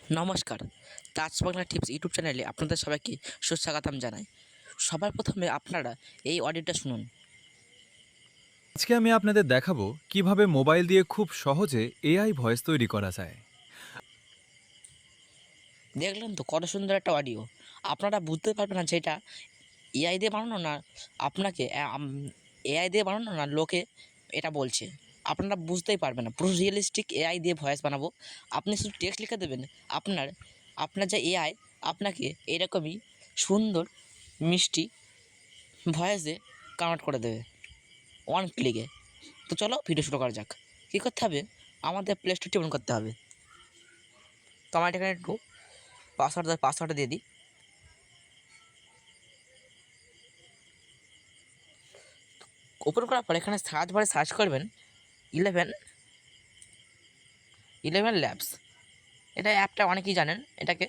নমস্কার, তাজ Bangla tips YouTube চ্যানেলে আপনাদের সবাইকে সুস্বাগতম জানাই। সবার প্রথমে আপনারা এই অডিওটা শুনুন। আজকে আমি আপনাদের দেখাবো কিভাবে মোবাইল দিয়ে খুব সহজে এআই ভয়েস তৈরি করা যায়। দেখলেন তো কত সুন্দর একটা অডিও। আপনারা বুঝতে পারবেন না যে এটা এআই দিয়ে বানানো না, আপনাকে এআই দিয়ে বানানো না লোকে এটা বলছে। আপনারা বুঝতেই পারবেন না। পুরো রিয়েলিস্টিক এআই দিয়ে ভয়েস বানাবো। আপনি শুধু টেক্সট লিখে দেবেন, আপনার আপনার যে এআই আপনাকে এরকমই সুন্দর মিষ্টি ভয়েসে কনভার্ট করে দেবে ওয়ান ক্লিকে। তো চলো ভিডিও শুরু করা যাক। কী করতে হবে, আমাদের প্লে স্টোরটি ওপেন করতে হবে। তো আমার এখানে একটু পাসওয়ার্ডটা দিয়ে দিই। ওপেন করার পর এখানে সার্চ বারে সার্চ করবেন 11 ল্যাবস। এটা অ্যাপটা অনেকেই জানেন, এটাকে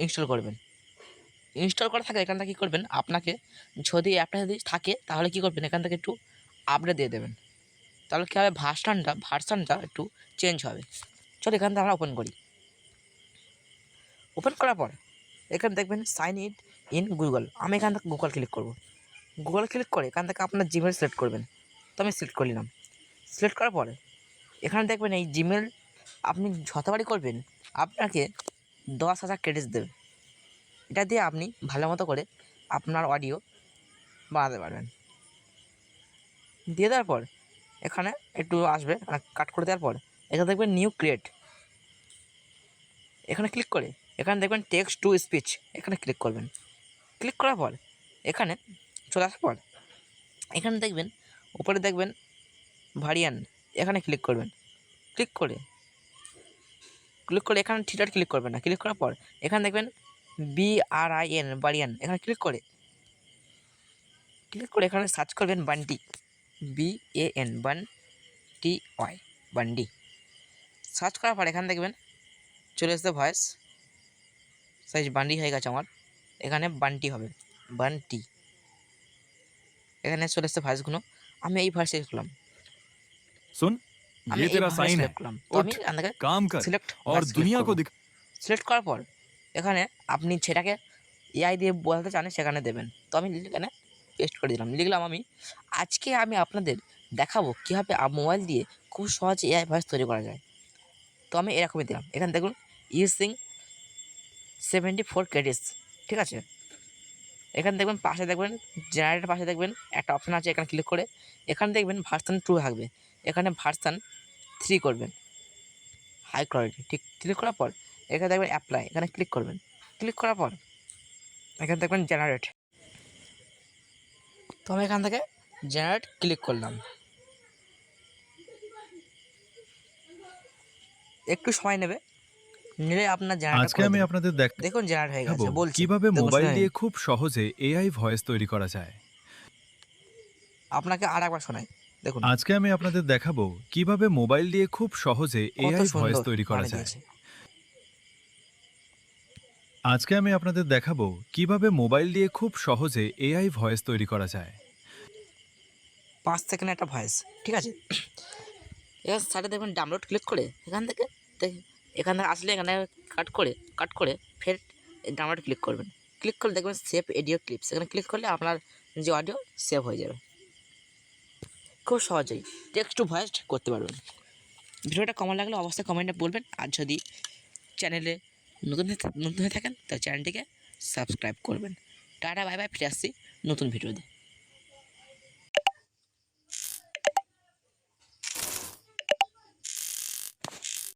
ইনস্টল করবেন। ইনস্টল করা থাকে এখান থেকে কী করবেন, আপনাকে যদি অ্যাপটা যদি থাকে তাহলে কী করবেন, এখান থেকে একটু আপডেট দিয়ে দেবেন। তাহলে কী হবে, ভার্সানটা একটু চেঞ্জ হবে। চলো এখান থেকে আমরা ওপেন করি। ওপেন করার পর এখানে দেখবেন সাইন ইন গুগল। আমি এখান থেকে গুগল ক্লিক করব। গুগল ক্লিক করে এখান থেকে আপনার জিমেল সিলেক্ট করবেন। তো আমি সিলেক্ট করে নিলাম। সিলেক্ট করার পরে এখানে দেখবেন এই জিমেল আপনি যতবারই করবেন আপনাকে 10,000 ক্রেডিটস দেবে। এটা দিয়ে আপনি ভালো মতো করে আপনার অডিও বানাতে পারবেন। দিয়ে দেওয়ার পর এখানে একটু আসবে, কাট করে দেওয়ার পর এখানে দেখবেন নিউ ক্রিয়েট। এখানে ক্লিক করে এখানে দেখবেন টেক্সট টু স্পিচ, এখানে ক্লিক করবেন। ক্লিক করার পর এখানে চলে আসার পর এখানে দেখবেন উপরে দেখবেন ভারিয়ান, এখানে ক্লিক করবেন। ক্লিক করে এখানে থিটার ক্লিক করবেন না। ক্লিক করার পর এখানে দেখবেন BRIN বারিয়ান, এখানে ক্লিক করে এখানে সার্চ করবেন বান্টি, BAN বান্ডি। সার্চ করার পর এখানে দেখবেন চলে আসতে ভয়েস সাইজ বান্ডি হয়ে গেছে আমার। এখানে বান্টি হবে, বান্টি। এখানে চলে আসতে ভয়েসগুলো। আমি এই ভয়েস সিলেক্ট করলাম। सुन, আমি ये এই तेरा ভয়েস साइन है। সিলেক্ট করলাম। তো আমি उठ, এখান থেকে काम कर সিলেক্ট और ভয়েস সিলেক্ট दुनिया করব। को दिखा। সিলেক্ট করার পর এখানে আপনি সেটাকে এআই দিয়ে বলতে চান সেখানে দেবেন। তো আমি এখানে পেস্ট করে দিলাম। লিখলাম আজকে আমি আপনাদের দেখাবো কীভাবে মোবাইল দিয়ে খুব সহজে এআই ভয়েস তৈরি করা যায়। তো আমি এরকমই দিলাম। এখানে দেখুন ইউজিং 74 ক্রেডিটস, ঠিক আছে। এখানে দেখবেন পাশে দেখবেন জেনারেটের পাশে দেখবেন একটা অপশান আছে, এখানে ক্লিক করে এখানে দেখবেন ভার্সন 2 থাকবে। এখানে ভার্সন 3 করবেন, হাই কোয়ালিটি। ঠিক ক্লিক করার পর এখানে দেখবেন অ্যাপ্লাই, এখানে ক্লিক করবেন। ক্লিক করার পর এখানে দেখবেন জেনারেট। তো আমি এখান থেকে জেনারেট ক্লিক করলাম। একটু সময় নেবে, নিলে আপনার জেনারেটর আজকে করে আমি দেবে। আপনাদের দেখুন জেনারেট হয়ে দেখাবো গেছে, বলছে। কিভাবে দেখুন মোবাইল শুনে নিন। দিয়ে খুব সহজে এআই ভয়েস তৈরি করা যায়। আপনাকে আর একবার শোনাই, দেখুন আজকে আমি আপনাদের দেখাবো কিভাবে মোবাইল দিয়ে খুব সহজে কত এআই ভয়েস সুন্দর তৈরি করা বানিয়ে যায়। দিয়েছে। আজকে আমি আপনাদের দেখাবো কিভাবে মোবাইল দিয়ে খুব সহজে এআই ভয়েস তৈরি করা যায়। 5 সেকেন্ড একটা ভয়েস, ঠিক আছে। এবার সাইডে দেখবেন ডাউনলোড ক্লিক করে এখান থেকে এখানে আসলে এখানে কাট করে ফের ডাউনলোড ক্লিক করবেন। ক্লিক করলে দেখবেন সেভ অডিও ক্লিপস, এখানে ক্লিক করলে আপনার যে অডিও সেভ হয়ে যাবে। খুব সহজেই টেক্সট টু ভয়েস করতে পারবেন। ভিডিওটা কেমন লাগলে অবশ্যই কমেন্টে বলবেন। আর যদি চ্যানেলে নতুন হয়ে থাকেন তাহলে চ্যানেলটিকে সাবস্ক্রাইব করবেন। টাটা বাই বাই, ফিরে আসছি নতুন ভিডিও দিয়ে।